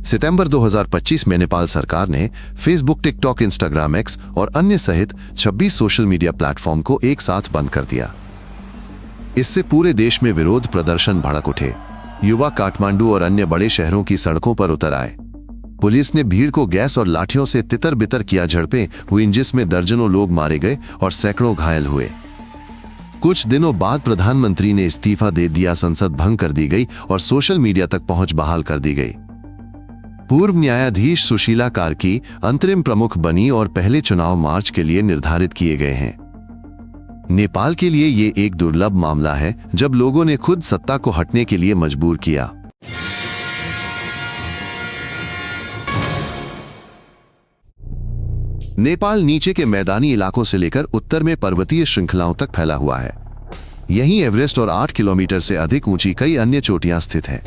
सितंबर 2025 में नेपाल सरकार ने फेसबुक, टिकटॉक, इंस्टाग्राम, एक्स और अन्य सहित 26 सोशल मीडिया प्लेटफॉर्म को एक साथ बंद कर दिया। इससे पूरे देश में विरोध प्रदर्शन भड़क उठे। युवा काठमांडू और अन्य बड़े शहरों की सड़कों पर उतर आए। पुलिस ने भीड़ को गैस और लाठियों से तितर बितर किया। झड़पें हुई जिसमें दर्जनों लोग मारे गए और सैकड़ों घायल हुए। कुछ दिनों बाद प्रधानमंत्री ने इस्तीफा दे दिया, संसद भंग कर दी गई और सोशल मीडिया तक पहुंच बहाल कर दी गई। पूर्व न्यायाधीश सुशीला कार्की अंतरिम प्रमुख बनी और पहले चुनाव मार्च के लिए निर्धारित किए गए हैं। नेपाल के लिए ये एक दुर्लभ मामला है जब लोगों ने खुद सत्ता को हटने के लिए मजबूर किया। नेपाल नीचे के मैदानी इलाकों से लेकर उत्तर में पर्वतीय श्रृंखलाओं तक फैला हुआ है। यहीं एवरेस्ट और 8 किलोमीटर से अधिक ऊंची कई अन्य चोटियां स्थित हैं।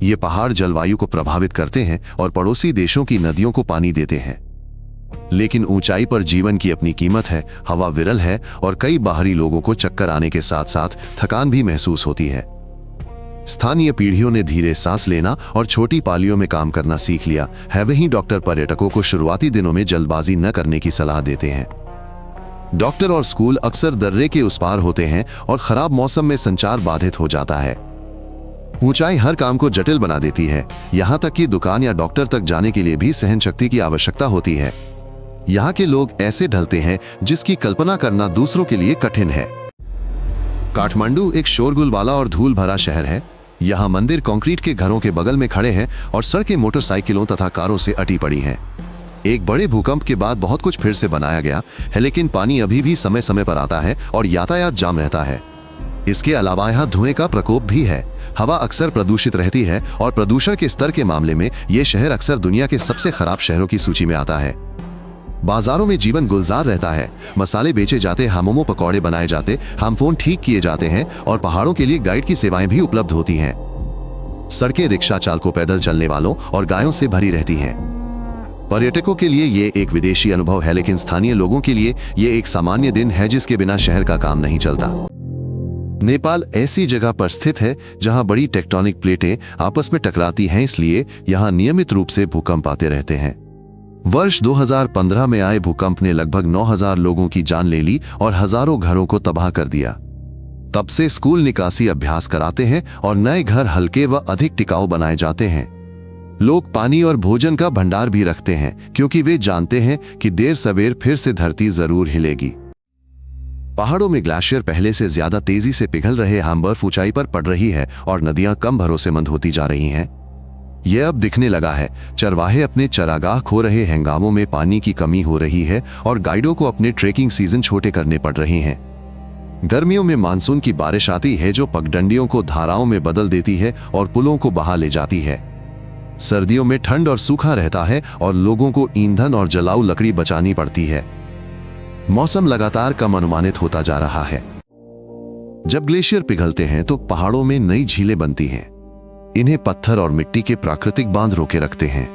ये पहाड़ जलवायु को प्रभावित करते हैं और पड़ोसी देशों की नदियों को पानी देते हैं। लेकिन ऊंचाई पर जीवन की अपनी कीमत है। हवा विरल है और कई बाहरी लोगों को चक्कर आने के साथ साथ थकान भी महसूस होती है। स्थानीय पीढ़ियों ने धीरे सांस लेना और छोटी पालियों में काम करना सीख लिया है। वहीं डॉक्टर पर्यटकों को शुरुआती दिनों में जल्दबाजी न करने की सलाह देते हैं। डॉक्टर और स्कूल अक्सर दर्रे के उस पार होते हैं और खराब मौसम में संचार बाधित हो जाता है। ऊंचाई हर काम को जटिल बना देती है। यहां तक कि दुकान या डॉक्टर तक जाने के लिए भी सहन शक्ति की आवश्यकता होती है। यहाँ के लोग ऐसे ढलते हैं जिसकी कल्पना करना दूसरों के लिए कठिन है। काठमांडू एक शोरगुल वाला और धूल भरा शहर है। यहाँ मंदिर कंक्रीट के घरों के बगल में खड़े हैं और सड़कें मोटरसाइकिलों तथा कारों से अटी पड़ी हैं। एक बड़े भूकंप के बाद बहुत कुछ फिर से बनाया गया है, लेकिन पानी अभी भी समय समय पर आता है और यातायात जाम रहता है। इसके अलावा यहाँ धुएं का प्रकोप भी है। हवा अक्सर प्रदूषित रहती है और प्रदूषण के स्तर के मामले में ये शहर अक्सर दुनिया के सबसे खराब शहरों की सूची में आता है। बाजारों में जीवन गुलजार रहता है। मसाले बेचे जाते, मोमो पकौड़े बनाए जाते, फोन ठीक किए जाते हैं और पहाड़ों के लिए गाइड की सेवाएं भी उपलब्ध होती हैं। सड़कें रिक्शा चालकों, पैदल चलने वालों और गायों से भरी रहती हैं। पर्यटकों के लिए ये एक विदेशी अनुभव है, लेकिन स्थानीय लोगों के लिए ये एक सामान्य दिन है जिसके बिना शहर का काम नहीं चलता। नेपाल ऐसी जगह पर स्थित है जहां बड़ी टेक्टोनिक प्लेटें आपस में टकराती हैं, इसलिए यहां नियमित रूप से भूकंप आते रहते हैं। वर्ष 2015 में आए भूकंप ने लगभग 9000 लोगों की जान ले ली और हजारों घरों को तबाह कर दिया। तब से स्कूल निकासी अभ्यास कराते हैं और नए घर हल्के व अधिक टिकाऊ बनाए जाते हैं। लोग पानी और भोजन का भंडार भी रखते हैं क्योंकि वे जानते हैं कि देर सवेर फिर से धरती जरूर हिलेगी। पहाड़ों में ग्लेशियर पहले से ज्यादा तेजी से पिघल रहे हैं। बर्फ ऊंचाई पर पड़ रही है और नदियां कम भरोसेमंद होती जा रही हैं। यह अब दिखने लगा है। चरवाहे अपने चरागाह खो रहे हैं, गांवों में पानी की कमी हो रही है और गाइडों को अपने ट्रेकिंग सीजन छोटे करने पड़ रहे हैं। गर्मियों में मानसून की बारिश आती है जो पगडंडियों को धाराओं में बदल देती है और पुलों को बहा ले जाती है। सर्दियों में ठंड और सूखा रहता है और लोगों को ईंधन और जलाऊ लकड़ी बचानी पड़ती है। मौसम लगातार कम अनुमानित होता जा रहा है। जब ग्लेशियर पिघलते हैं तो पहाड़ों में नई झीलें बनती हैं। इन्हें पत्थर और मिट्टी के प्राकृतिक बांध रोके रखते हैं।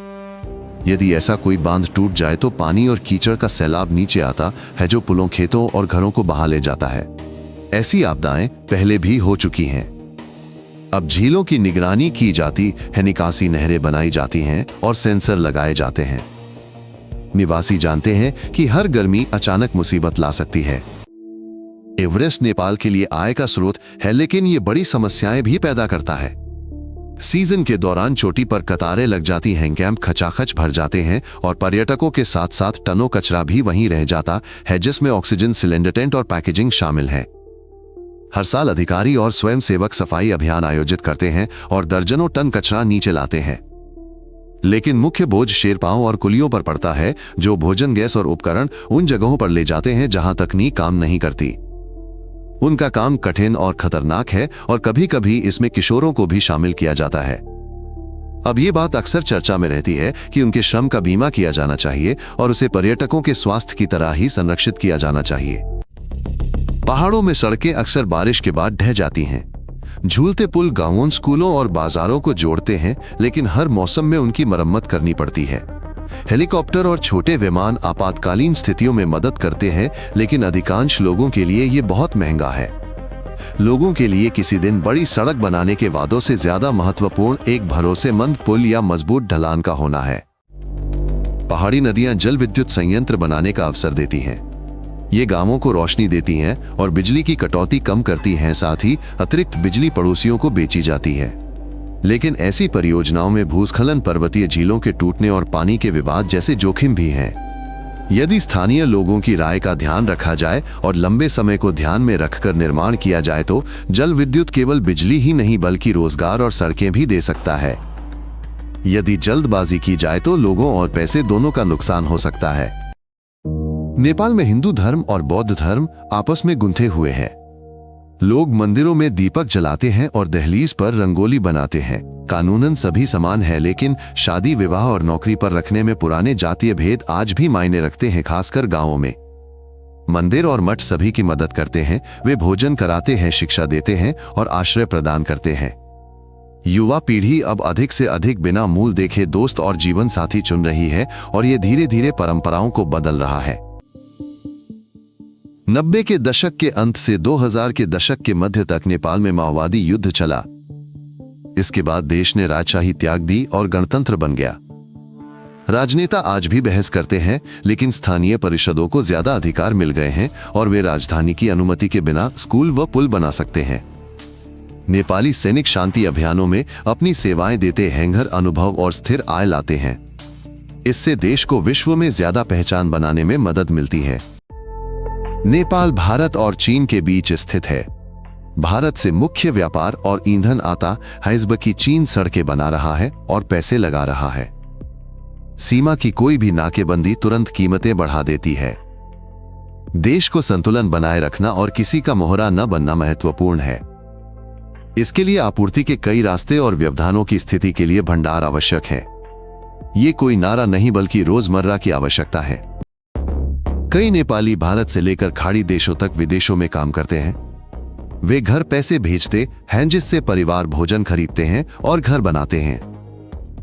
यदि ऐसा कोई बांध टूट जाए तो पानी और कीचड़ का सैलाब नीचे आता है जो पुलों, खेतों और घरों को बहा ले जाता है। ऐसी आपदाएं पहले भी हो चुकी हैं। अब झीलों की निगरानी की जाती है, निकासी नहरें बनाई जाती हैं और सेंसर लगाए जाते हैं। निवासी जानते हैं कि हर गर्मी अचानक मुसीबत ला सकती है। एवरेस्ट नेपाल के लिए आय का स्रोत है, लेकिन ये बड़ी समस्याएं भी पैदा करता है। सीजन के दौरान चोटी पर कतारें लग जाती हैं, कैंप खचाखच भर जाते हैं और पर्यटकों के साथ साथ टनों कचरा भी वहीं रह जाता है, जिसमें ऑक्सीजन सिलेंडर, टेंट और पैकेजिंग शामिल है। हर साल अधिकारी और स्वयंसेवक सफाई अभियान आयोजित करते हैं और दर्जनों टन कचरा नीचे लाते हैं। लेकिन मुख्य बोझ शेरपाओं और कुलियों पर पड़ता है जो भोजन, गैस और उपकरण उन जगहों पर ले जाते हैं जहां तकनीक काम नहीं करती। उनका काम कठिन और खतरनाक है और कभी कभी इसमें किशोरों को भी शामिल किया जाता है। अब ये बात अक्सर चर्चा में रहती है कि उनके श्रम का बीमा किया जाना चाहिए और उसे पर्यटकों के स्वास्थ्य की तरह ही संरक्षित किया जाना चाहिए। पहाड़ों में सड़कें अक्सर बारिश के बाद ढह जाती हैं। झूलते पुल गांवों, स्कूलों और बाजारों को जोड़ते हैं, लेकिन हर मौसम में उनकी मरम्मत करनी पड़ती है। हेलीकॉप्टर और छोटे विमान आपातकालीन स्थितियों में मदद करते हैं, लेकिन अधिकांश लोगों के लिए ये बहुत महंगा है। लोगों के लिए किसी दिन बड़ी सड़क बनाने के वादों से ज्यादा महत्वपूर्ण एक भरोसेमंद पुल या मजबूत ढलान का होना है। पहाड़ी नदियां जल विद्युत संयंत्र बनाने का अवसर देती हैं। ये गांवों को रोशनी देती हैं और बिजली की कटौती कम करती हैं, साथ ही अतिरिक्त बिजली पड़ोसियों को बेची जाती है। लेकिन ऐसी परियोजनाओं में भूस्खलन, पर्वतीय झीलों के टूटने और पानी के विवाद जैसे जोखिम भी हैं। यदि स्थानीय लोगों की राय का ध्यान रखा जाए और लंबे समय को ध्यान में रखकर निर्माण किया जाए तो जल विद्युत केवल बिजली ही नहीं बल्कि रोजगार और सड़कें भी दे सकता है। यदि जल्दबाजी की जाए तो लोगों और पैसे दोनों का नुकसान हो सकता है। नेपाल में हिंदू धर्म और बौद्ध धर्म आपस में गुंथे हुए हैं। लोग मंदिरों में दीपक जलाते हैं और दहलीज पर रंगोली बनाते हैं। कानूनन सभी समान है, लेकिन शादी, विवाह और नौकरी पर रखने में पुराने जातीय भेद आज भी मायने रखते हैं, खासकर गांवों में। मंदिर और मठ सभी की मदद करते हैं, वे भोजन कराते हैं, शिक्षा देते हैं और आश्रय प्रदान करते हैं। युवा पीढ़ी अब अधिक से अधिक बिना मूल देखे दोस्त और जीवन साथी चुन रही है और ये धीरे धीरे परंपराओं को बदल रहा है। 90 के दशक के अंत से 2000 के दशक के मध्य तक नेपाल में माओवादी युद्ध चला। इसके बाद देश ने राजशाही त्याग दी और गणतंत्र बन गया। राजनेता आज भी बहस करते हैं, लेकिन स्थानीय परिषदों को ज्यादा अधिकार मिल गए हैं और वे राजधानी की अनुमति के बिना स्कूल व पुल बना सकते हैं। नेपाली सैनिक शांति अभियानों में अपनी सेवाएं देते हैंगर अनुभव और स्थिर आय लाते हैं। इससे देश को विश्व में ज्यादा पहचान बनाने में मदद मिलती है। नेपाल भारत और चीन के बीच स्थित है। भारत से मुख्य व्यापार और ईंधन आता है, जबकि चीन सड़कें बना रहा है और पैसे लगा रहा है। सीमा की कोई भी नाकेबंदी तुरंत कीमतें बढ़ा देती है। देश को संतुलन बनाए रखना और किसी का मोहरा न बनना महत्वपूर्ण है। इसके लिए आपूर्ति के कई रास्ते और व्यवधानों की स्थिति के लिए भंडार आवश्यक है। ये कोई नारा नहीं बल्कि रोजमर्रा की आवश्यकता है। कई नेपाली भारत से लेकर खाड़ी देशों तक विदेशों में काम करते हैं। वे घर पैसे भेजते हैं जिससे परिवार भोजन खरीदते हैं और घर बनाते हैं।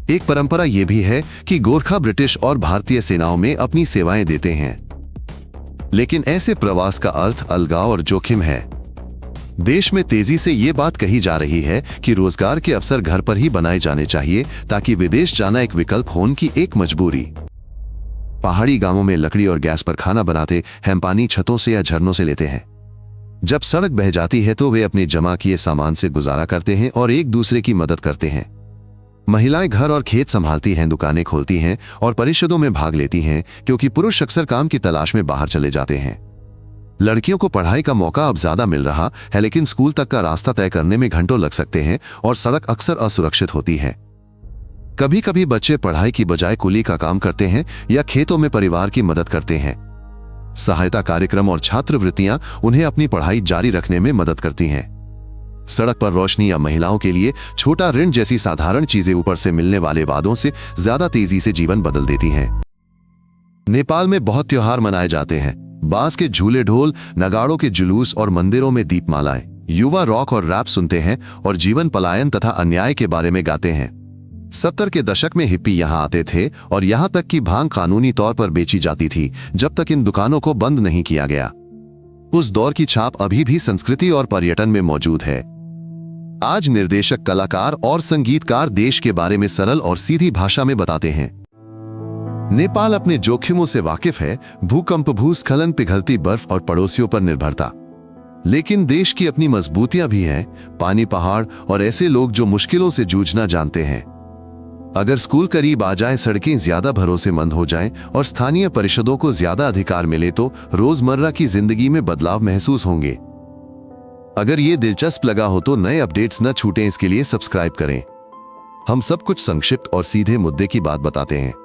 एक परंपरा यह भी है कि गोरखा ब्रिटिश और भारतीय सेनाओं में अपनी सेवाएं देते हैं। लेकिन ऐसे प्रवास का अर्थ अलगाव और जोखिम है। देश में तेजी से ये बात कही जा रही है कि रोजगार के अवसर घर पर ही बनाए जाने चाहिए ताकि विदेश जाना एक विकल्प हो, उनकी एक मजबूरी। पहाड़ी गांवों में लकड़ी और गैस पर खाना बनाते हैं, पानी छतों से या झरनों से लेते हैं। जब सड़क बह जाती है तो वे अपने जमा किए सामान से गुजारा करते हैं और एक दूसरे की मदद करते हैं। महिलाएं घर और खेत संभालती हैं, दुकानें खोलती हैं और परिषदों में भाग लेती हैं, क्योंकि पुरुष अक्सर काम की तलाश में बाहर चले जाते हैं। लड़कियों को पढ़ाई का मौका अब ज्यादा मिल रहा है, लेकिन स्कूल तक का रास्ता तय करने में घंटों लग सकते हैं और सड़क अक्सर असुरक्षित होती है। कभी कभी बच्चे पढ़ाई की बजाय कुली का काम करते हैं या खेतों में परिवार की मदद करते हैं। सहायता कार्यक्रम और छात्रवृत्तियां उन्हें अपनी पढ़ाई जारी रखने में मदद करती हैं। सड़क पर रोशनी या महिलाओं के लिए छोटा ऋण जैसी साधारण चीजें ऊपर से मिलने वाले वादों से ज्यादा तेजी से जीवन बदल देती हैं। नेपाल में बहुत त्योहार मनाए जाते हैं। बांस के झूले, ढोल, नगाड़ों के जुलूस और मंदिरों में दीपमालाएं। युवा रॉक और रैप सुनते हैं और जीवन पलायन तथा अन्याय के बारे में गाते हैं। 70 के दशक में हिप्पी यहां आते थे और यहां तक कि भांग कानूनी तौर पर बेची जाती थी, जब तक इन दुकानों को बंद नहीं किया गया। उस दौर की छाप अभी भी संस्कृति और पर्यटन में मौजूद है। आज निर्देशक, कलाकार और संगीतकार देश के बारे में सरल और सीधी भाषा में बताते हैं। नेपाल अपने जोखिमों से वाकिफ है, भूकंप, भूस्खलन, पिघलती बर्फ और पड़ोसियों पर निर्भरता। लेकिन देश की अपनी मजबूतियां भी हैं, पानी, पहाड़ और ऐसे लोग जो मुश्किलों से जूझना जानते हैं। अगर स्कूल करीब आ जाए, सड़कें ज्यादा भरोसेमंद हो जाएं और स्थानीय परिषदों को ज्यादा अधिकार मिले तो रोजमर्रा की जिंदगी में बदलाव महसूस होंगे। अगर ये दिलचस्प लगा हो तो नए अपडेट्स न छूटें, इसके लिए सब्सक्राइब करें। हम सब कुछ संक्षिप्त और सीधे मुद्दे की बात बताते हैं।